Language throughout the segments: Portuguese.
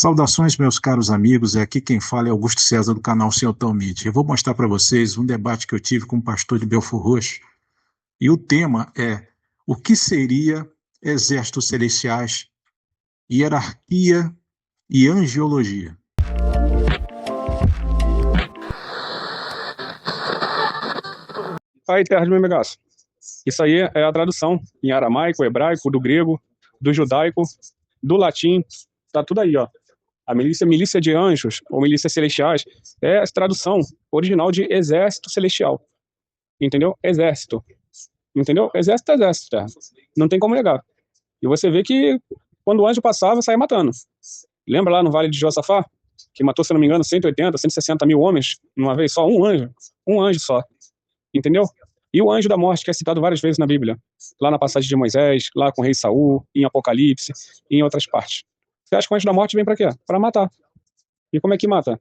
Saudações, meus caros amigos. Aqui quem fala é Augusto César, do canal Celtão Mídia. Eu vou mostrar para vocês um debate que eu tive com o pastor de Belford Roxo. E o tema é: o que seria exércitos celestiais, hierarquia e angiologia? Aí, terra de Memegaço. Isso aí é a tradução em aramaico, hebraico, do grego, do judaico, do latim. Tá tudo aí, ó. A milícia de anjos, ou milícias celestiais, é a tradução original de exército celestial. Entendeu? Exército. Entendeu? Exército é exército, terra. Não tem como negar. E você vê que quando o anjo passava, saía matando. Lembra lá no Vale de Josafá? Que matou, se não me engano, 180, 160 mil homens numa vez só? Um anjo. Um anjo só. Entendeu? E o anjo da morte, que é citado várias vezes na Bíblia, lá na passagem de Moisés, lá com o rei Saul, em Apocalipse, e em outras partes. Você acha que o anjo da morte vem para quê? Para matar. E como é que mata?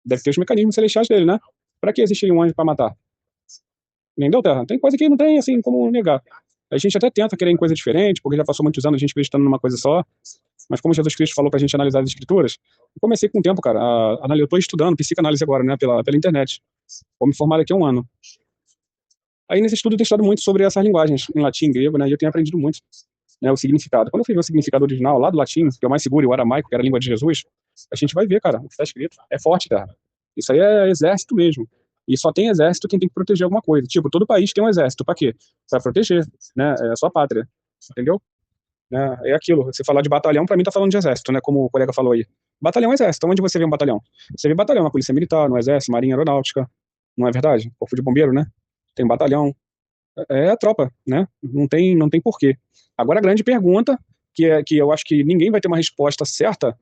Deve ter os mecanismos celestiais dele, né? Para que existiria um anjo para matar? Entendeu, Terra? Tem coisa que não tem, assim, como negar. A gente até tenta querer em coisa diferente, porque já passou muitos anos a gente acreditando numa coisa só. Mas como Jesus Cristo falou pra gente analisar as escrituras, eu comecei com o tempo, cara. Eu tô estudando psicanálise agora, né? Pela internet. Vou me formar daqui a um ano. Aí nesse estudo eu tenho estudado muito sobre essas linguagens, em latim e grego, né? E eu tenho aprendido muito, né, o significado. Quando eu fui ver o significado original lá do latim, que é o mais seguro, e o aramaico, que era a língua de Jesus, a gente vai ver, cara, o que está escrito. É forte, cara. Isso aí é exército mesmo. E só tem exército quem tem que proteger alguma coisa. Tipo, todo país tem um exército. Pra quê? Pra proteger, né? É a sua pátria. Entendeu? Né? É aquilo. Você falar de batalhão, pra mim tá falando de exército, né? Como o colega falou aí. Batalhão é exército. Onde você vê um batalhão? Você vê batalhão na polícia militar, no exército, marinha aeronáutica. Não é verdade? Corpo de bombeiro, né? Tem um batalhão. É a tropa, né? Não tem porquê. Agora a grande pergunta, que eu acho que ninguém vai ter uma resposta certa,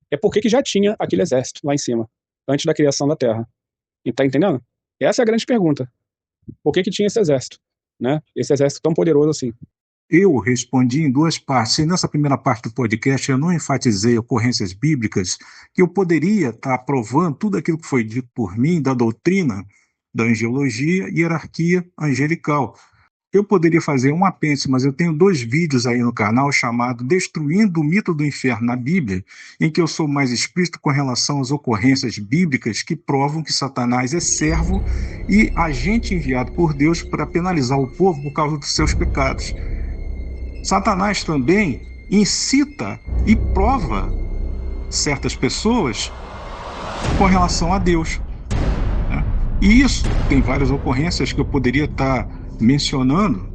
é por que já tinha aquele exército lá em cima, antes da criação da Terra. E tá entendendo? Essa é a grande pergunta. Por que tinha esse exército, né? Esse exército tão poderoso assim. Eu respondi em duas partes. E nessa primeira parte do podcast eu não enfatizei ocorrências bíblicas, que eu poderia estar provando tudo aquilo que foi dito por mim da doutrina da angiologia e hierarquia angelical. Eu poderia fazer um apêndice, mas eu tenho dois vídeos aí no canal chamado Destruindo o Mito do Inferno na Bíblia, em que eu sou mais explícito com relação às ocorrências bíblicas que provam que Satanás é servo e agente enviado por Deus para penalizar o povo por causa dos seus pecados. Satanás também incita e prova certas pessoas com relação a Deus, né? E isso tem várias ocorrências que eu poderia estar mencionando,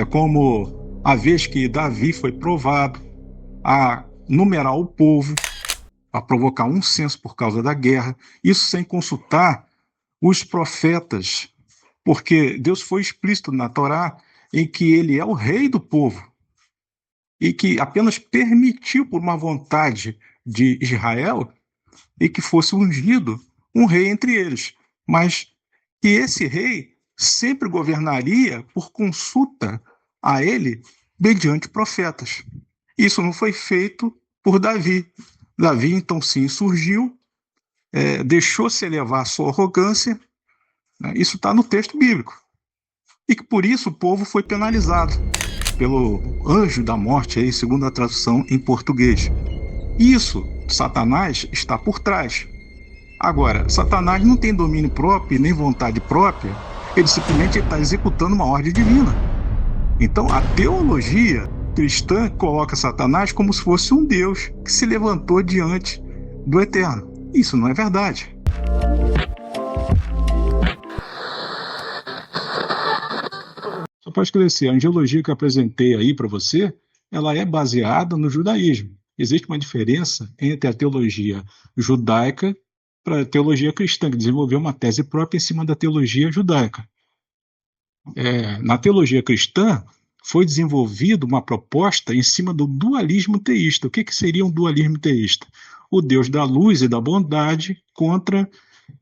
como a vez que Davi foi provado a numerar o povo, a provocar um censo por causa da guerra, isso sem consultar os profetas, porque Deus foi explícito na Torá em que ele é o rei do povo e que apenas permitiu por uma vontade de Israel e que fosse ungido um rei entre eles, mas que esse rei sempre governaria por consulta a ele mediante profetas. Isso não foi feito por Davi. Davi, então, sim, surgiu, deixou-se elevar a sua arrogância, né? Isso está no texto bíblico. E que por isso o povo foi penalizado pelo anjo da morte, aí, segundo a tradução em português. Isso, Satanás está por trás. Agora, Satanás não tem domínio próprio nem vontade própria, ele simplesmente está executando uma ordem divina. Então, a teologia cristã coloca Satanás como se fosse um Deus que se levantou diante do Eterno. Isso não é verdade. Só para esclarecer, a angiologia que eu apresentei aí para você, ela é baseada no judaísmo. Existe uma diferença entre a teologia judaica para a teologia cristã, que desenvolveu uma tese própria em cima da teologia judaica. Na teologia cristã, foi desenvolvida uma proposta em cima do dualismo teísta. O que seria um dualismo teísta? O Deus da luz e da bondade contra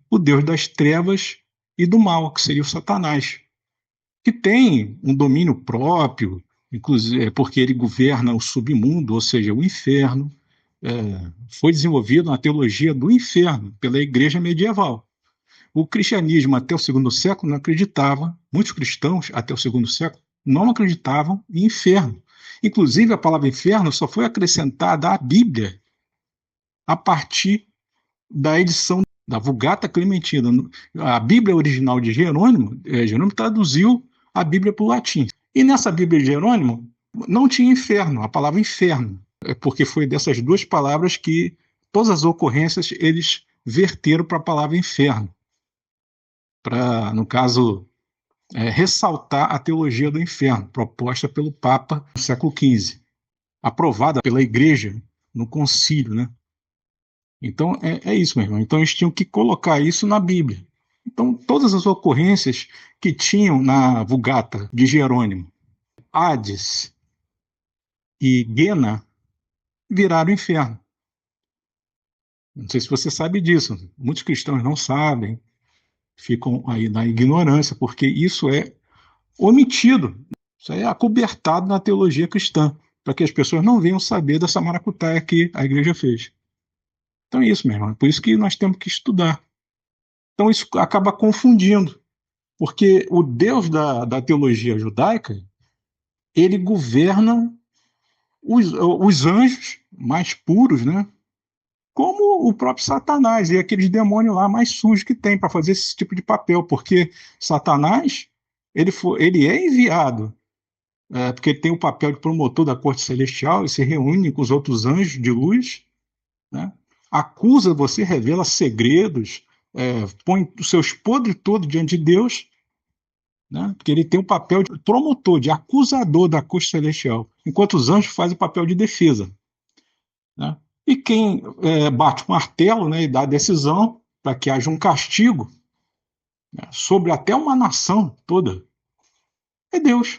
o Deus das trevas e do mal, que seria o Satanás, que tem um domínio próprio, inclusive porque ele governa o submundo, ou seja, o inferno. Foi desenvolvido na teologia do inferno pela igreja medieval. O cristianismo até o segundo século não acreditava, muitos cristãos até o segundo século não acreditavam em inferno. Inclusive a palavra inferno só foi acrescentada à Bíblia a partir da edição da Vulgata Clementina. A Bíblia original de Jerônimo, Jerônimo traduziu a Bíblia para o latim. E nessa Bíblia de Jerônimo não tinha inferno, a palavra inferno, porque foi dessas duas palavras que todas as ocorrências eles verteram para a palavra inferno, para, no caso, ressaltar a teologia do inferno, proposta pelo Papa no século XV, aprovada pela Igreja no concílio, né? Então, é isso, meu irmão. Então, eles tinham que colocar isso na Bíblia. Então, todas as ocorrências que tinham na Vulgata de Jerônimo, Hades e Guena, viraram inferno. Não sei se você sabe disso. Muitos cristãos não sabem, ficam aí na ignorância, porque isso é omitido, isso é acobertado na teologia cristã, para que as pessoas não venham saber dessa maracutaia que a igreja fez. Então é isso, meu irmão. Por isso que nós temos que estudar. Então isso acaba confundindo, porque o Deus da teologia judaica, ele governa os anjos mais puros, né? Como o próprio Satanás e aqueles demônios lá mais sujos que tem para fazer esse tipo de papel, porque Satanás ele é enviado, porque ele tem o papel de promotor da corte celestial, ele se reúne com os outros anjos de luz, né? Acusa você, revela segredos, põe os seus podres todos diante de Deus, né? Porque ele tem o papel de promotor, de acusador da corte celestial, enquanto os anjos fazem o papel de defesa, né? E quem bate o martelo, né, e dá a decisão para que haja um castigo, né, sobre até uma nação toda, é Deus.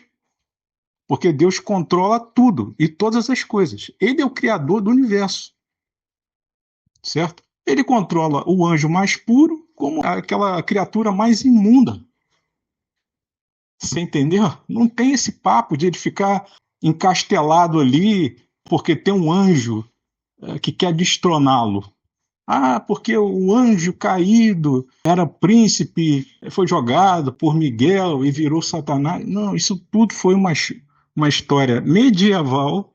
Porque Deus controla tudo e todas as coisas. Ele é o criador do universo. Certo? Ele controla o anjo mais puro como aquela criatura mais imunda. Você entendeu? Não tem esse papo de ele ficar encastelado ali porque tem um anjo que quer destroná-lo. Ah, porque o anjo caído era príncipe, foi jogado por Miguel e virou Satanás. Não, isso tudo foi uma história medieval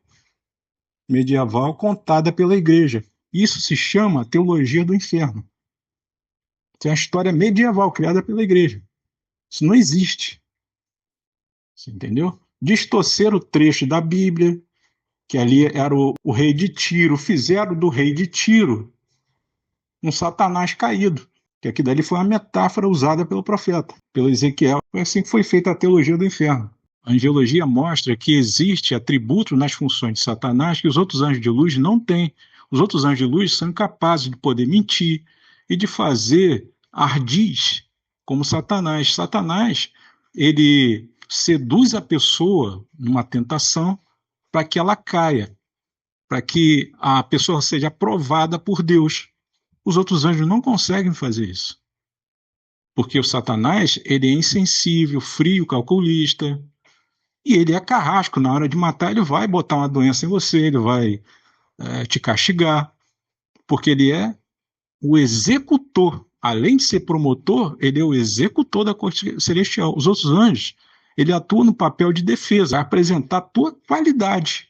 contada pela igreja. Isso se chama teologia do inferno. Isso é uma história medieval criada pela igreja. Isso não existe. Você entendeu? Distorceram o trecho da Bíblia, que ali era o rei de Tiro. Fizeram do rei de Tiro um Satanás caído. Que aqui dali foi uma metáfora usada pelo profeta, pelo Ezequiel. Foi assim que foi feita a teologia do inferno. A angelologia mostra que existe atributo nas funções de Satanás que os outros anjos de luz não têm. Os outros anjos de luz são incapazes de poder mentir e de fazer ardis como Satanás. Satanás, ele seduz a pessoa numa tentação para que ela caia, para que a pessoa seja aprovada por Deus. Os outros anjos não conseguem fazer isso. Porque o Satanás, ele é insensível, frio, calculista, e ele é carrasco. Na hora de matar, ele vai botar uma doença em você, ele vai te castigar, porque ele é o executor. Além de ser promotor, ele é o executor da corte celestial. Os outros anjos, ele atua no papel de defesa, apresentar a tua qualidade,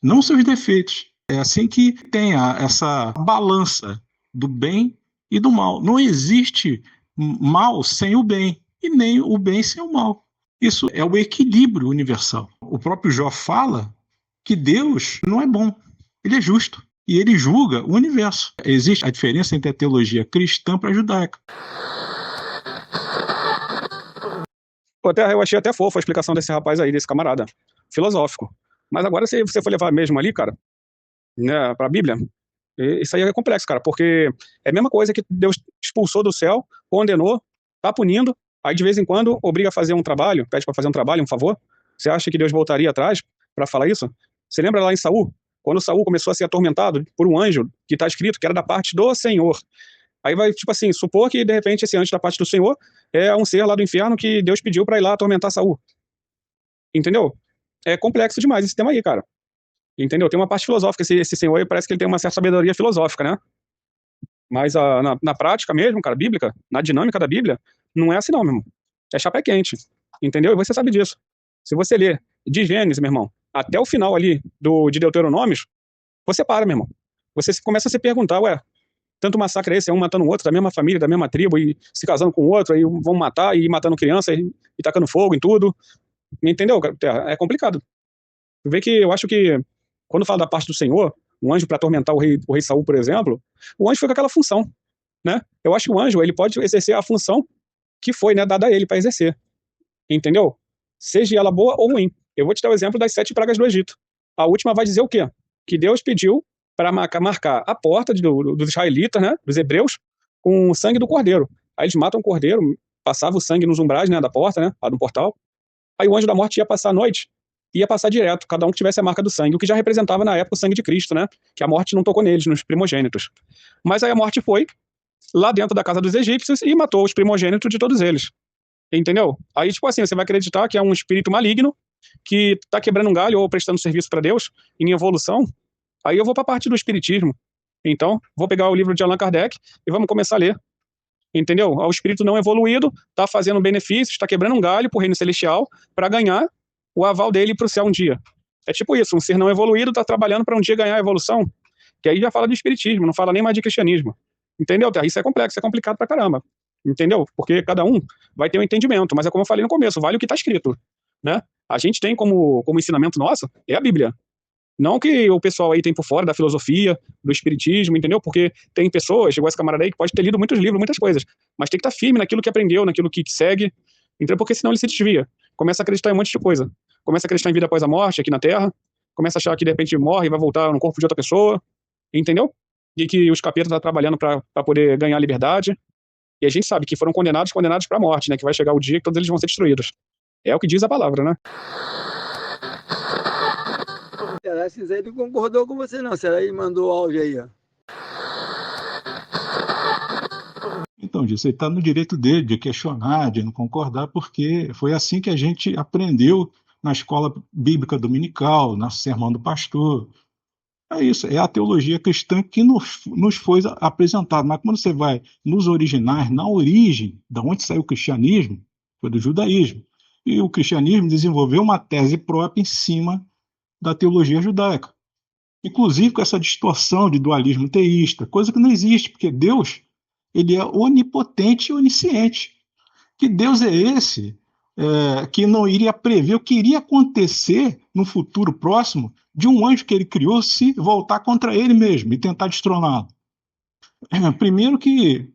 não seus defeitos. É assim que tem essa balança do bem e do mal. Não existe mal sem o bem, e nem o bem sem o mal. Isso é o equilíbrio universal. O próprio Jó fala que Deus não é bom, ele é justo. E ele julga o universo. Existe a diferença entre a teologia cristã para a judaica. Eu achei até fofa a explicação desse rapaz aí, desse camarada. Filosófico. Mas agora, se você for levar mesmo ali, cara, né, para a Bíblia, isso aí é complexo, cara, porque é a mesma coisa que Deus expulsou do céu, condenou, tá punindo, aí de vez em quando obriga a fazer um trabalho, pede para fazer um trabalho, um favor. Você acha que Deus voltaria atrás para falar isso? Você lembra lá em Saul? Quando Saul começou a ser atormentado por um anjo, que está escrito que era da parte do Senhor. Aí vai, tipo assim, supor que de repente esse anjo da parte do Senhor é um ser lá do inferno que Deus pediu para ir lá atormentar Saul. Entendeu? É complexo demais esse tema aí, cara. Entendeu? Tem uma parte filosófica, esse senhor aí parece que ele tem uma certa sabedoria filosófica, né? Mas na prática mesmo, cara, bíblica, na dinâmica da Bíblia, não é assim não, meu irmão. É chapa quente, entendeu? E você sabe disso. Se você ler de Gênesis, meu irmão, até o final ali de Deuteronômios, você para, meu irmão. você começa a se perguntar, ué, tanto massacre é esse, é um matando o outro, da mesma família, da mesma tribo, e se casando com o outro, aí vão matar, e matando criança, e tacando fogo em tudo. Entendeu, Terra? É complicado. Vê que eu acho que, quando fala da parte do Senhor, um anjo para atormentar o rei Saul, por exemplo, o anjo foi com aquela função, né? Eu acho que o anjo, ele pode exercer a função que foi, né, dada a ele para exercer. Entendeu? Seja ela boa ou ruim. Eu vou te dar o exemplo das 7 pragas do Egito. A última vai dizer o quê? Que Deus pediu para marcar a porta dos israelitas, né, dos hebreus, com o sangue do cordeiro. Aí eles matam o cordeiro, passava o sangue nos umbrais, né, da porta, né, lá do portal. Aí o anjo da morte ia passar a noite, ia passar direto, cada um que tivesse a marca do sangue, o que já representava na época o sangue de Cristo, né, que a morte não tocou neles, nos primogênitos. Mas aí a morte foi lá dentro da casa dos egípcios e matou os primogênitos de todos eles. Entendeu? Aí, tipo assim, você vai acreditar que é um espírito maligno que tá quebrando um galho ou prestando serviço para Deus em evolução. Aí eu vou para a parte do espiritismo. Então, vou pegar o livro de Allan Kardec e vamos começar a ler. Entendeu? O espírito não evoluído tá fazendo benefícios, tá quebrando um galho pro reino celestial para ganhar o aval dele pro céu um dia. É tipo isso, um ser não evoluído tá trabalhando para um dia ganhar a evolução. Que aí já fala de espiritismo, não fala nem mais de cristianismo. Entendeu, Terra? Isso é complexo, é complicado pra caramba. Entendeu? Porque cada um vai ter um entendimento, mas é como eu falei no começo, vale o que está escrito, né? A gente tem como ensinamento nosso, é a Bíblia. Não que o pessoal aí tem por fora da filosofia, do espiritismo, entendeu? Porque tem pessoas, chegou esse camarada aí, que pode ter lido muitos livros, muitas coisas, mas tem que estar firme naquilo que aprendeu, naquilo que segue, entendeu? Porque senão ele se desvia. Começa a acreditar em um monte de coisa. Começa a acreditar em vida após a morte, aqui na Terra. Começa a achar que de repente morre e vai voltar no corpo de outra pessoa, entendeu? E que os capetas estão trabalhando para poder ganhar a liberdade. E a gente sabe que foram condenados para a morte, né? Que vai chegar o dia que todos eles vão ser destruídos. É o que diz a palavra, né? Será que ele concordou com você, não? Será que ele mandou áudio aí, ó? Então, disso, ele está no direito dele de questionar, de não concordar, porque foi assim que a gente aprendeu na escola bíblica dominical, na sermão do pastor. É isso, é a teologia cristã que nos foi apresentada. Mas quando você vai nos originais, na origem, da onde saiu o cristianismo, foi do judaísmo. E o cristianismo desenvolveu uma tese própria em cima da teologia judaica. Inclusive com essa distorção de dualismo teísta, coisa que não existe, porque Deus, ele é onipotente e onisciente. Que Deus é esse que não iria prever o que iria acontecer no futuro próximo de um anjo que ele criou se voltar contra ele mesmo e tentar destroná-lo? Primeiro que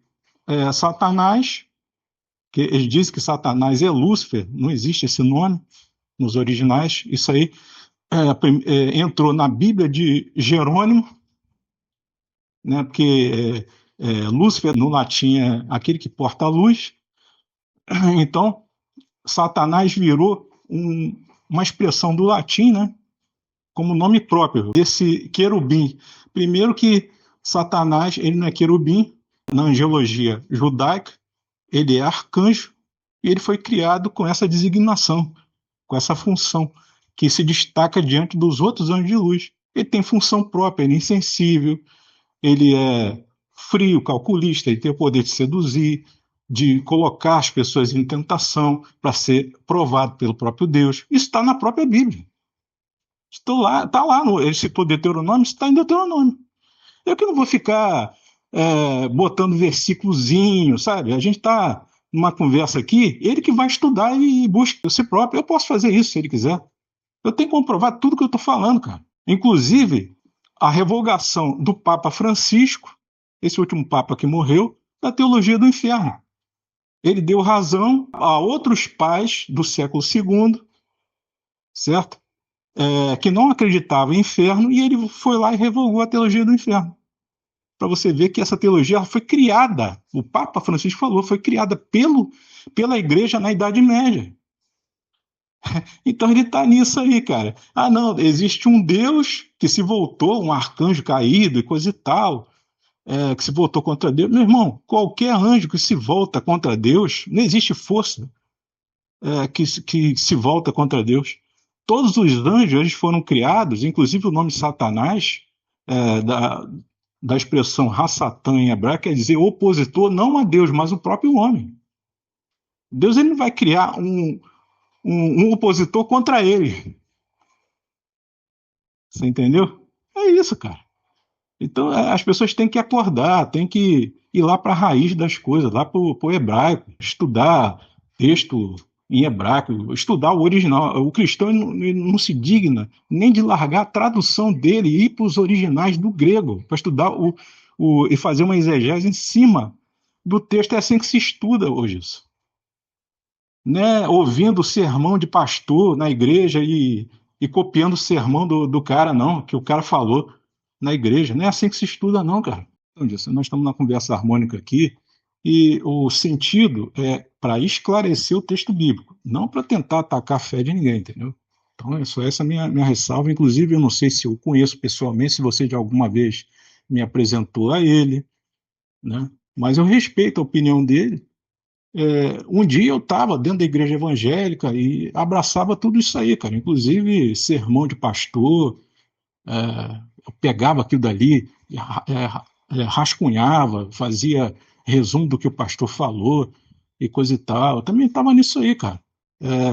Satanás, que eles dizem que Satanás é Lúcifer, não existe esse nome nos originais, isso aí entrou na Bíblia de Jerônimo, né, porque Lúcifer no latim é aquele que porta a luz. Então, Satanás virou uma expressão do latim, né, como nome próprio desse querubim. Primeiro que Satanás, ele não é querubim, na angelologia judaica, ele é arcanjo, e ele foi criado com essa designação, com essa função, que se destaca diante dos outros anjos de luz. Ele tem função própria, ele é insensível, ele é frio, calculista, ele tem o poder de seduzir, de colocar as pessoas em tentação para ser provado pelo próprio Deus. Isso está na própria Bíblia. Está lá, ele citou Deuteronômio, isso está em Deuteronômio. Eu que não vou ficar botando versículozinho, sabe? A gente está numa conversa aqui, ele que vai estudar e busca si próprio. Eu posso fazer isso se ele quiser. Eu tenho que comprovar tudo que eu estou falando, cara. Inclusive, a revogação do Papa Francisco, esse último Papa que morreu, da teologia do inferno. Ele deu razão a outros pais do século II, certo? Que não acreditavam em inferno, e ele foi lá e revogou a teologia do inferno. Para você ver que essa teologia foi criada, o Papa Francisco falou, foi criada pela Igreja na Idade Média. Então ele está nisso aí, cara. Ah, não, existe um Deus que se voltou, um arcanjo caído e coisa e tal, que se voltou contra Deus. Meu irmão, qualquer anjo que se volta contra Deus, não existe força que se volta contra Deus. Todos os anjos eles foram criados, inclusive o nome Satanás, da expressão Ra-Satã em hebraico, quer dizer opositor não a Deus, mas o próprio homem. Deus ele não vai criar um opositor contra ele. Você entendeu? É isso, cara. Então, as pessoas têm que acordar, têm que ir lá para a raiz das coisas, lá para o hebraico, estudar texto em hebraico, estudar o original. O cristão não se digna nem de largar a tradução dele e ir para os originais do grego, para estudar e fazer uma exegese em cima do texto. É assim que se estuda hoje isso. Né? Ouvindo o sermão de pastor na igreja e copiando o sermão do cara, não, que o cara falou na igreja. Não é assim que se estuda, não, cara. Então, disso, nós estamos na conversa harmônica aqui, e o sentido é para esclarecer o texto bíblico, não para tentar atacar a fé de ninguém, entendeu? Então, é só essa minha ressalva. Inclusive, eu não sei se eu conheço pessoalmente, se você de alguma vez me apresentou a ele, né? Mas eu respeito a opinião dele. Um dia eu estava dentro da igreja evangélica e abraçava tudo isso aí, cara, inclusive sermão de pastor. Eu pegava aquilo dali, rascunhava, fazia resumo do que o pastor falou e coisa e tal. Eu também estava nisso aí, cara.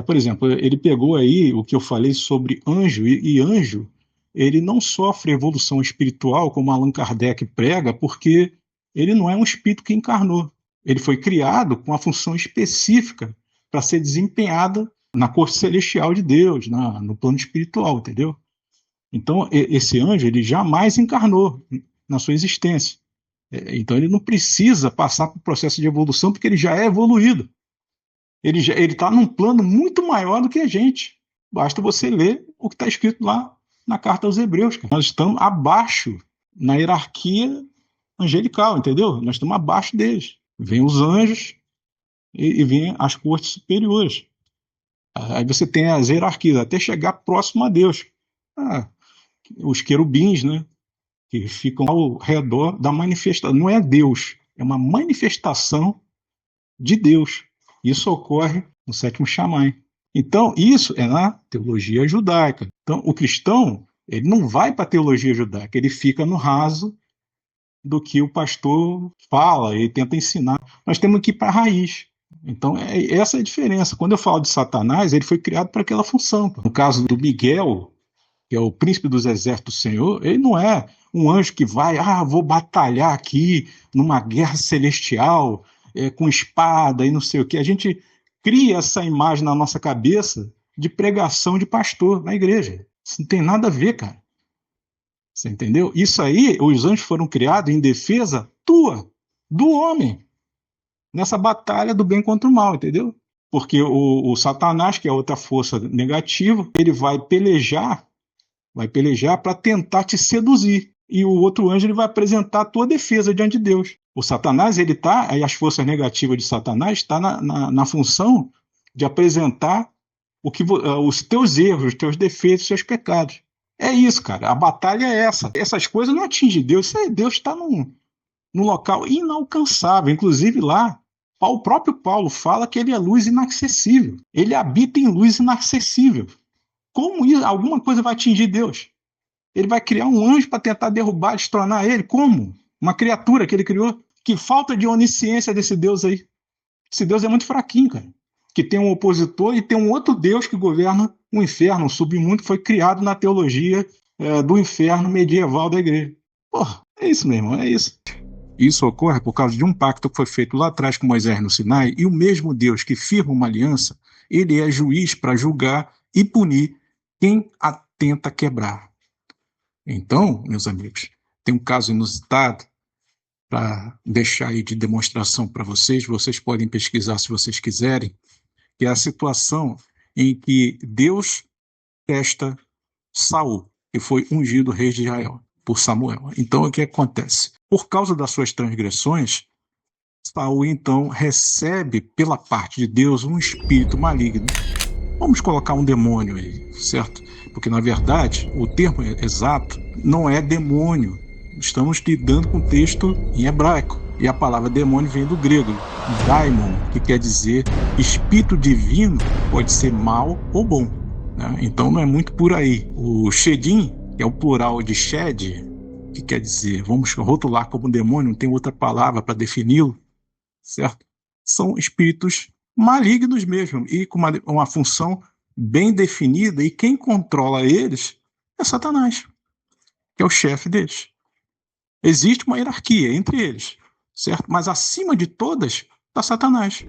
Por exemplo, ele pegou aí o que eu falei sobre anjo, e anjo, ele não sofre evolução espiritual como Allan Kardec prega, porque ele não é um espírito que encarnou. Ele foi criado com a função específica para ser desempenhada na corte celestial de Deus, no plano espiritual, entendeu? Então, esse anjo, ele jamais encarnou na sua existência. Então, ele não precisa passar por processo de evolução, porque ele já é evoluído. Ele está num plano muito maior do que a gente. Basta você ler o que está escrito lá na carta aos Hebreus. Cara. Nós estamos abaixo na hierarquia angelical, entendeu? Nós estamos abaixo deles. Vêm os anjos e vêm as cortes superiores. Aí você tem as hierarquias, até chegar próximo a Deus. Os querubins, né? Que ficam ao redor da manifestação. Não é Deus, é uma manifestação de Deus. Isso ocorre no sétimo Shammai. Então, isso é na teologia judaica. Então, o cristão, ele não vai para a teologia judaica, ele fica no raso do que o pastor fala, ele tenta ensinar. Nós temos que ir para a raiz. Então, essa é a diferença. Quando eu falo de Satanás, ele foi criado para aquela função. No caso do Miguel, que é o príncipe dos exércitos do Senhor, ele não é um anjo que vai, vou batalhar aqui numa guerra celestial, com espada e não sei o quê. A gente cria essa imagem na nossa cabeça de pregação de pastor na igreja. Isso não tem nada a ver, cara. Você entendeu? Isso aí, os anjos foram criados em defesa tua, do homem, nessa batalha do bem contra o mal, entendeu? Porque o Satanás, que é outra força negativa, ele vai pelejar para tentar te seduzir. E o outro anjo ele vai apresentar a tua defesa diante de Deus. O Satanás, ele tá, aí as forças negativas de Satanás está na função de apresentar os teus erros, os teus defeitos, os seus pecados. É isso, cara. A batalha é essa. Essas coisas não atingem Deus. Deus está num local inalcançável. Inclusive lá, o próprio Paulo fala que ele é luz inacessível. Ele habita em luz inacessível. Como isso, alguma coisa vai atingir Deus? Ele vai criar um anjo para tentar derrubar, destronar ele? Como? Uma criatura que ele criou? Que falta de onisciência desse Deus aí. Esse Deus é muito fraquinho, cara. Que tem um opositor e tem um outro Deus que governa o inferno, o submundo, que foi criado na teologia do inferno medieval da igreja. Porra, é isso, meu irmão, é isso. Isso ocorre por causa de um pacto que foi feito lá atrás com Moisés no Sinai, e o mesmo Deus que firma uma aliança, ele é juiz para julgar e punir quem a tenta quebrar. Então, meus amigos, tem um caso inusitado para deixar aí de demonstração para vocês podem pesquisar se vocês quiserem, que é a situação em que Deus testa Saul, que foi ungido rei de Israel por Samuel. Então, o que acontece? Por causa das suas transgressões, Saul, então, recebe pela parte de Deus um espírito maligno. Vamos colocar um demônio aí, certo? Porque, na verdade, o termo exato não é demônio. Estamos lidando com o texto em hebraico. E a palavra demônio vem do grego, daimon, que quer dizer espírito divino, pode ser mal ou bom. Né? Então, não é muito por aí. O shedim, que é o plural de shed, que quer dizer, vamos rotular como demônio, não tem outra palavra para defini-lo, certo? São espíritos malignos mesmo, e com uma função bem definida, e quem controla eles é Satanás, que é o chefe deles. Existe uma hierarquia entre eles, certo? Mas acima de todas está Satanás.